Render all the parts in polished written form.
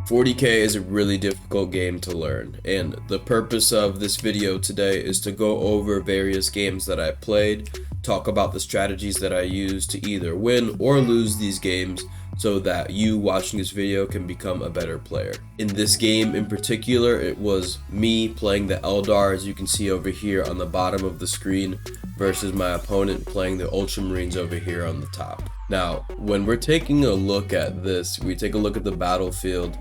40k is a really difficult game to learn, and the purpose of this video today is to go over various games that I played, talk about the strategies that I use to either win or lose these games so that you watching this video can become a better player. In this game in particular, it was me playing the Eldar, as you can see over here on the bottom of the screen, versus my opponent playing the Ultramarines over here on the top. Now, when we're taking a look at this, we take a look at the battlefield.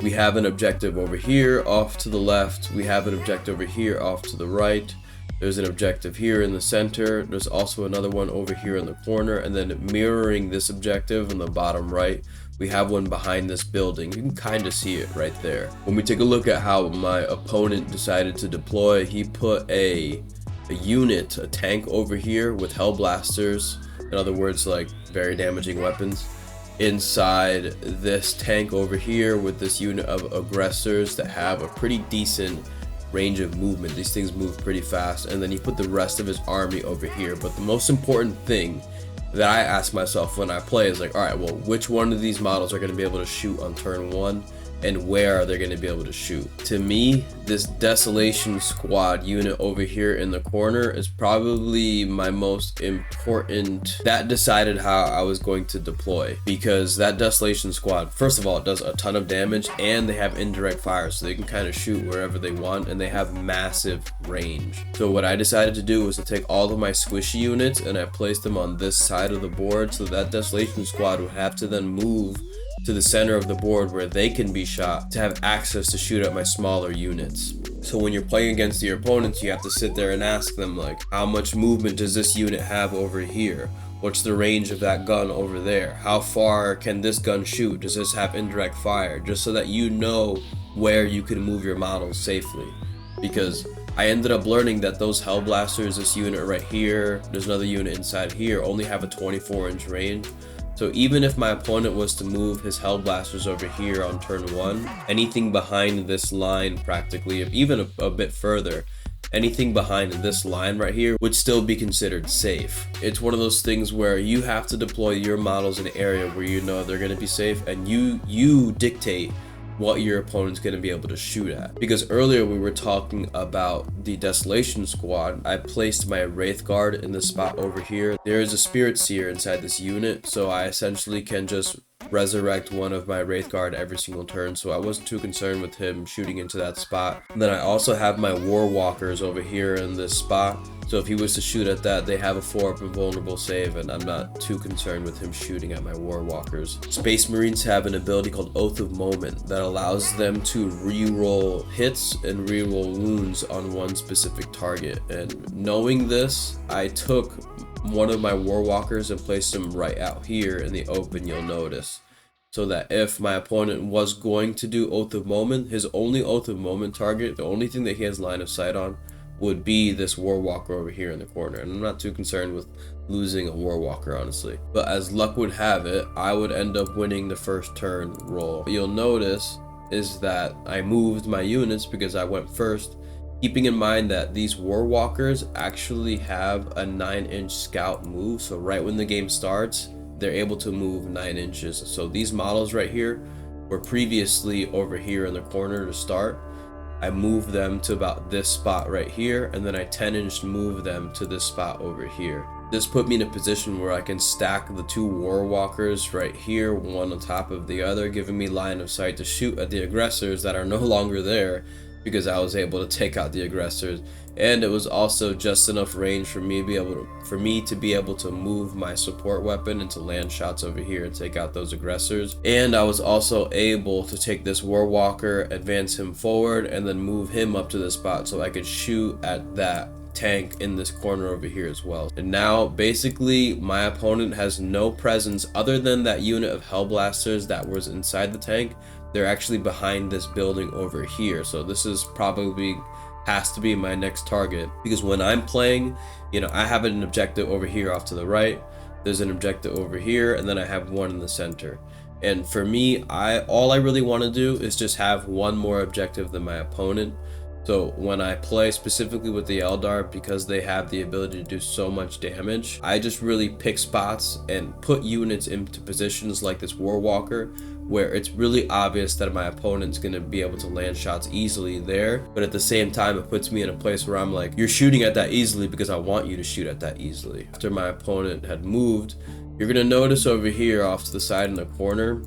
We have an objective over here off to the left. We have an objective over here off to the right. There's an objective here in the center. There's also another one over here in the corner. And then mirroring this objective in the bottom right, we have one behind this building. You can kind of see it right there. When we take a look at how my opponent decided to deploy, he put a unit, a tank over here with hell blasters. In other words, like very damaging weapons, inside this tank over here with this unit of aggressors that have a pretty decent range of movement. These things move pretty fast, and then you put the rest of his army over here. But the most important thing that I ask myself when I play is like, all right, well, which one of these models are going to be able to shoot on turn one, and where are they going to be able to shoot? To me, this Desolation Squad unit over here in the corner is probably my most important. That decided how I was going to deploy, because that Desolation Squad, first of all, it does a ton of damage, and they have indirect fire, so they can kind of shoot wherever they want, and they have massive range. So what I decided to do was to take all of my squishy units and I placed them on this side of the board, so that Desolation Squad would have to then move to the center of the board where they can be shot to have access to shoot at my smaller units. So when you're playing against your opponents, you have to sit there and ask them, like, how much movement does this unit have over here? What's the range of that gun over there? How far can this gun shoot? Does this have indirect fire? Just so that you know where you can move your models safely. Because I ended up learning that those hell blasters, this unit right here, there's another unit inside here, only have a 24-inch range. So even if my opponent was to move his hell blasters over here on turn one, anything behind this line practically, even a bit further, anything behind this line right here would still be considered safe. It's one of those things where you have to deploy your models in an area where you know they're going to be safe, and you dictate what your opponent's going to be able to shoot at. Because earlier we were talking about the Desolation Squad. I placed my Wraith Guard in the spot over here. There is a Spirit Seer inside this unit, so I essentially can just resurrect one of my Wraith Guard every single turn, so I wasn't too concerned with him shooting into that spot. And then I also have my War Walkers over here in this spot, so if he was to shoot at that, they have a 4-up invulnerable save, and I'm not too concerned with him shooting at my War Walkers. Space Marines have an ability called Oath of Moment that allows them to re-roll hits and re-roll wounds on one specific target. And knowing this, I took one of my War Walkers and placed him right out here in the open, you'll notice. So that if my opponent was going to do Oath of Moment, his only Oath of Moment target, the only thing that he has line of sight on, would be this War Walker over here in the corner. And I'm not too concerned with losing a War Walker, honestly. But as luck would have it, I would end up winning the first turn roll. What you'll notice is that I moved my units because I went first, keeping in mind that these War Walkers actually have a 9-inch scout move. So right when the game starts, they're able to move 9 inches. So these models right here were previously over here in the corner to start. I moved them to about this spot right here, and then I 10-inch moved them to this spot over here. This put me in a position where I can stack the two War Walkers right here, one on top of the other, giving me line of sight to shoot at the aggressors that are no longer there, because I was able to take out the aggressors. And it was also just enough range for me to be able to move my support weapon into land shots over here and take out those aggressors. And I was also able to take this War Walker, advance him forward, and then move him up to the spot so I could shoot at that tank in this corner over here as well. And now basically my opponent has no presence other than that unit of hell blasters that was inside the tank. They're actually behind this building over here, so this is probably has to be my next target, because when I'm playing, you know, I have an objective over here off to the right, there's an objective over here, and then I have one in the center. And for me, all I really want to do is just have one more objective than my opponent. So when I play specifically with the Eldar, because they have the ability to do so much damage, I just really pick spots and put units into positions like this Warwalker, where it's really obvious that my opponent's going to be able to land shots easily there, but at the same time it puts me in a place where I'm like, you're shooting at that easily because I want you to shoot at that easily. After my opponent had moved, you're going to notice over here off to the side in the corner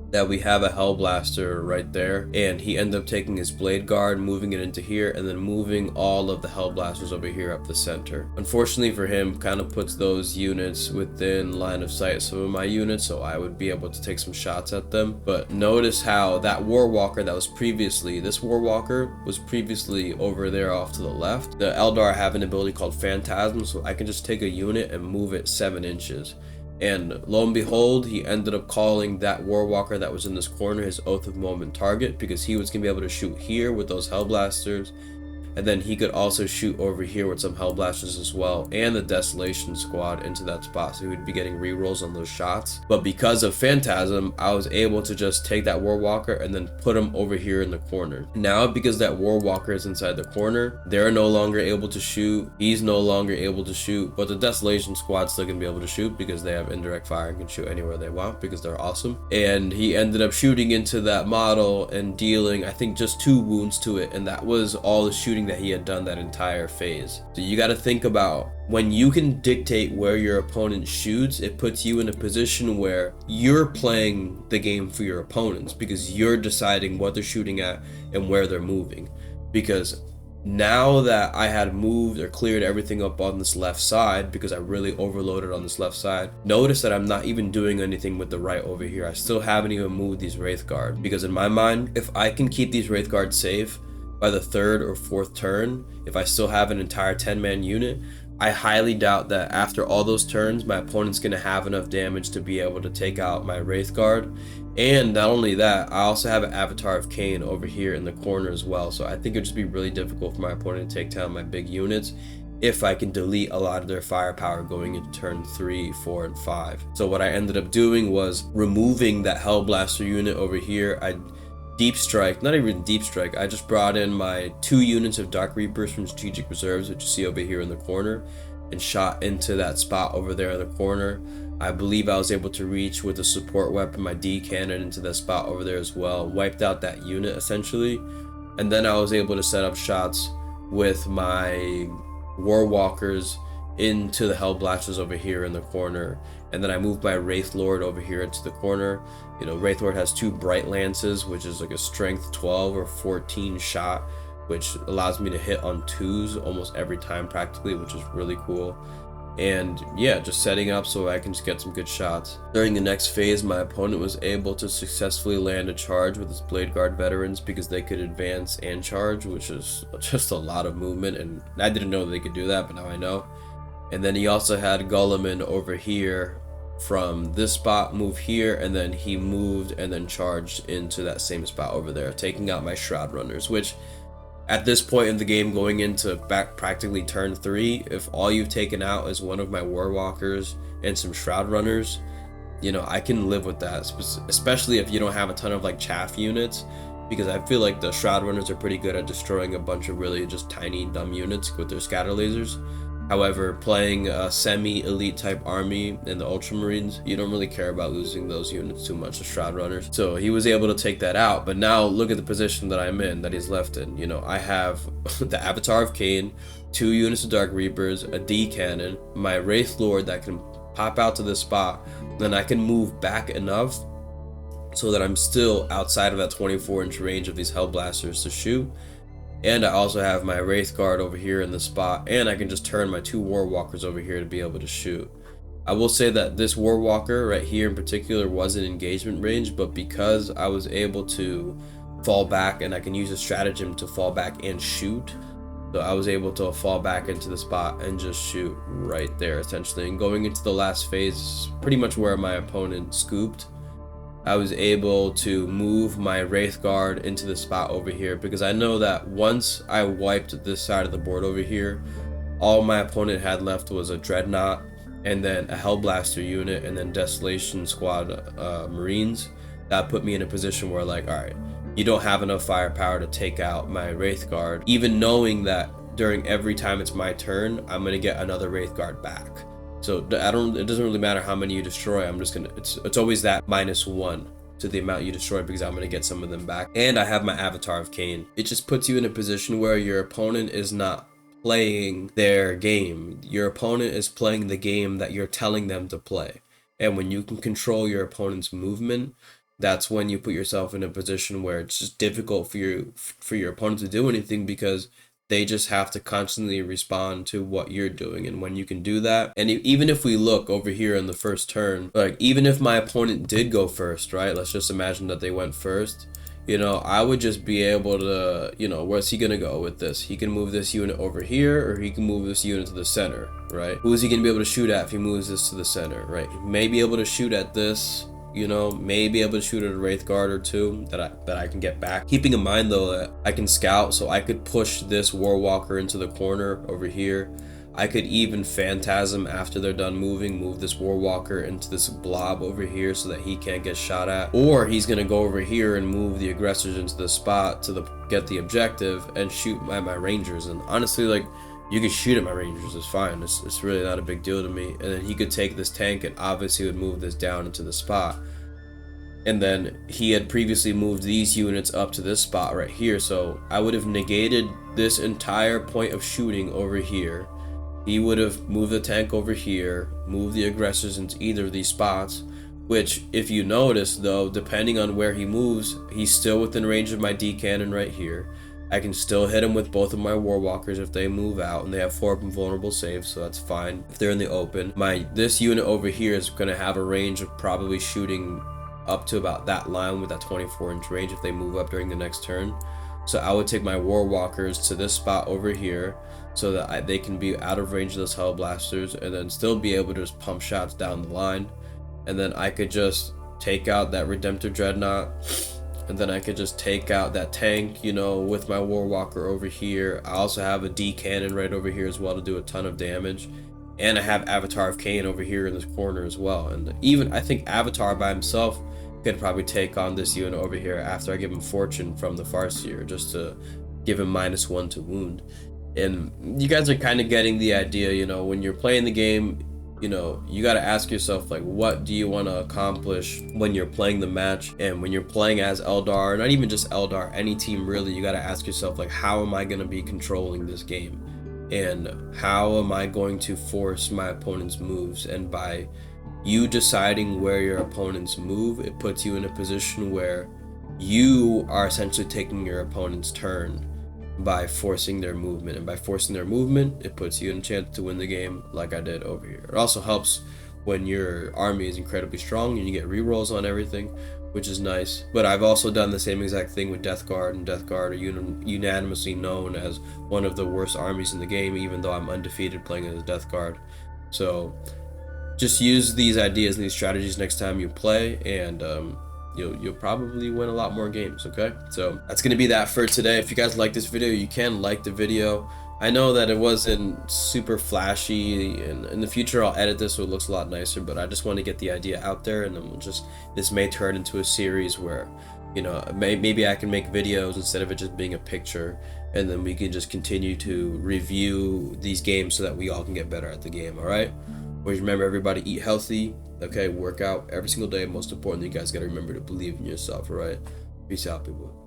that we have a Hellblaster right there, and he ended up taking his Blade Guard, moving it into here, and then moving all of the Hellblasters over here up the center. Unfortunately for him, kind of puts those units within line of sight of some of my units, so I would be able to take some shots at them. But notice how that Warwalker that was previously, this Warwalker was previously over there off to the left. The Eldar have an ability called Phantasm, so I can just take a unit and move it 7 inches. And lo and behold, he ended up calling that Warwalker that was in this corner his Oath of Moment target, because he was going to be able to shoot here with those Hellblasters, and then he could also shoot over here with some Hellblasters as well, and the Desolation Squad into that spot, so he would be getting rerolls on those shots. But because of Phantasm, I was able to just take that Warwalker and then put him over here in the corner. Now, because that Warwalker is inside the corner, they're no longer able to shoot, he's no longer able to shoot, but the Desolation Squad's still gonna be able to shoot because they have indirect fire and can shoot anywhere they want because they're awesome. And he ended up shooting into that model and dealing, I think, just 2 wounds to it, and that was all the shooting that he had done that entire phase. So you got to think about, when you can dictate where your opponent shoots, it puts you in a position where you're playing the game for your opponents, because you're deciding what they're shooting at and where they're moving. Because now that I had moved or cleared everything up on this left side, because I really overloaded on this left side, notice that I'm not even doing anything with the right over here. I still haven't even moved these Wraith Guard, because in my mind, if I can keep these Wraith Guards safe by the 3rd or 4th turn, if I still have an entire 10-man unit, I highly doubt that after all those turns, my opponent's going to have enough damage to be able to take out my Wraith Guard. And not only that, I also have an Avatar of Cain over here in the corner as well, so I think it'd just be really difficult for my opponent to take down my big units if I can delete a lot of their firepower going into turn 3, 4, and 5. So what I ended up doing was removing that Hellblaster unit over here. I deep strike, not even deep strike, I just brought in my 2 units of Dark Reapers from Strategic Reserves, which you see over here in the corner, and shot into that spot over there in the corner. I believe I was able to reach with a support weapon, my D cannon, into that spot over there as well, wiped out that unit essentially, and then I was able to set up shots with my Warwalkers into the Hellblasters over here in the corner, and then I moved my Wraith Lord over here into the corner. You know, Wraith Lord has 2 Bright Lances, which is like a strength 12 or 14 shot, which allows me to hit on 2s almost every time practically, which is really cool. And yeah, just setting up so I can just get some good shots. During the next phase, my opponent was able to successfully land a charge with his Blade Guard veterans, because they could advance and charge, which is just a lot of movement, and I didn't know they could do that, but now I know. And then he also had Guilliman over here from this spot move here, and then he moved and then charged into that same spot over there, taking out my Shroud Runners, which at this point in the game, going into practically turn 3, if all you've taken out is one of my Warwalkers and some Shroud Runners, you know, I can live with that, especially if you don't have a ton of like chaff units, because I feel like the Shroud Runners are pretty good at destroying a bunch of really just tiny dumb units with their scatter lasers. However, playing a semi-elite type army in the Ultramarines, you don't really care about losing those units too much, the Shroud Runners. So he was able to take that out, but now look at the position that I'm in, that he's left in. You know, I have the Avatar of Cain, 2 units of Dark Reapers, a D cannon, my Wraith Lord that can pop out to this spot, then I can move back enough so that I'm still outside of that 24-inch range of these Hellblasters to shoot. And I also have my Wraith Guard over here in the spot, and I can just turn my 2 Warwalkers over here to be able to shoot. I will say that this Warwalker right here in particular was in engagement range, but because I was able to fall back, and I can use a stratagem to fall back and shoot, so I was able to fall back into the spot and just shoot right there essentially. And going into the last phase, pretty much where my opponent scooped, I was able to move my Wraith Guard into the spot over here, because I know that once I wiped this side of the board over here, all my opponent had left was a Dreadnought, and then a Hellblaster unit, and then Desolation Squad Marines. That put me in a position where, like, alright, you don't have enough firepower to take out my Wraith Guard, even knowing that during every time it's my turn, I'm gonna get another Wraith Guard back. So it doesn't really matter how many you destroy. I'm just gonna, it's always that -1 to the amount you destroy, because I'm gonna get some of them back. And I have my Avatar of Cain. It just puts you in a position where your opponent is not playing their game. Your opponent is playing the game that you're telling them to play. And when you can control your opponent's movement, that's when you put yourself in a position where it's just difficult for your opponent to do anything, because they just have to constantly respond to what you're doing. And when you can do that, and even if we look over here in the first turn, like even if my opponent did go first, right? Let's just imagine that they went first. You know, I would just be able to, you know, where's he gonna go with this? He can move this unit over here, or he can move this unit to the center, right? Who is he gonna be able to shoot at if he moves this to the center, right? He may be able to shoot at this, you know, may be able to shoot at a Wraith Guard or two that I can get back. Keeping in mind though that I can scout, so I could push this Warwalker into the corner over here. I could even Phantasm after they're done moving, move this Warwalker into this blob over here so that he can't get shot at. Or he's gonna go over here and move the aggressors into the spot to get the objective and shoot my Rangers. And honestly, like, you could shoot at my Rangers, it's fine. It's really not a big deal to me. And then he could take this tank and obviously would move this down into the spot. And then he had previously moved these units up to this spot right here. So I would have negated this entire point of shooting over here. He would have moved the tank over here, moved the aggressors into either of these spots, which, if you notice though, depending on where he moves, he's still within range of my D cannon right here. I can still hit him with both of my Warwalkers if they move out, and they have 4 invulnerable saves, so that's fine if they're in the open. This unit over here is going to have a range of probably shooting up to about that line with that 24-inch range if they move up during the next turn. So I would take my Warwalkers to this spot over here so that they can be out of range of those Hellblasters, and then still be able to just pump shots down the line. And then I could just take out that Redemptive Dreadnought, and then I could just take out that tank, you know, with my Warwalker over here. I also have a D cannon right over here as well to do a ton of damage. And I have Avatar of Cain over here in this corner as well. And even I think Avatar by himself could probably take on this unit over here after I give him Fortune from the Farseer, just to give him -1 to wound. And you guys are kind of getting the idea, you know, when you're playing the game, you know, you got to ask yourself, like, what do you want to accomplish when you're playing the match? And when you're playing as Eldar, not even just Eldar, any team really, you got to ask yourself, like, how am I going to be controlling this game? And how am I going to force my opponent's moves? And by you deciding where your opponents move, it puts you in a position where you are essentially taking your opponent's turn by forcing their movement. And by forcing their movement, it puts you in a chance to win the game like I did over here. It also helps when your army is incredibly strong and you get rerolls on everything, which is nice. But I've also done the same exact thing with Death Guard, and Death Guard are unanimously known as one of the worst armies in the game, even though I'm undefeated playing as Death Guard. So just use these ideas and these strategies next time you play, and you'll probably win a lot more games. Okay, so that's gonna be that for today. If you guys like this video, you can like the video. I know that it wasn't super flashy, and in the future I'll edit this so it looks a lot nicer, but I just want to get the idea out there, and then this may turn into a series where, you know, maybe I can make videos instead of it just being a picture, and then we can just continue to review these games so that we all can get better at the game. All right, always remember, everybody, eat healthy, okay, work out every single day. Most importantly, you guys got to remember to believe in yourself. All right, peace out, people.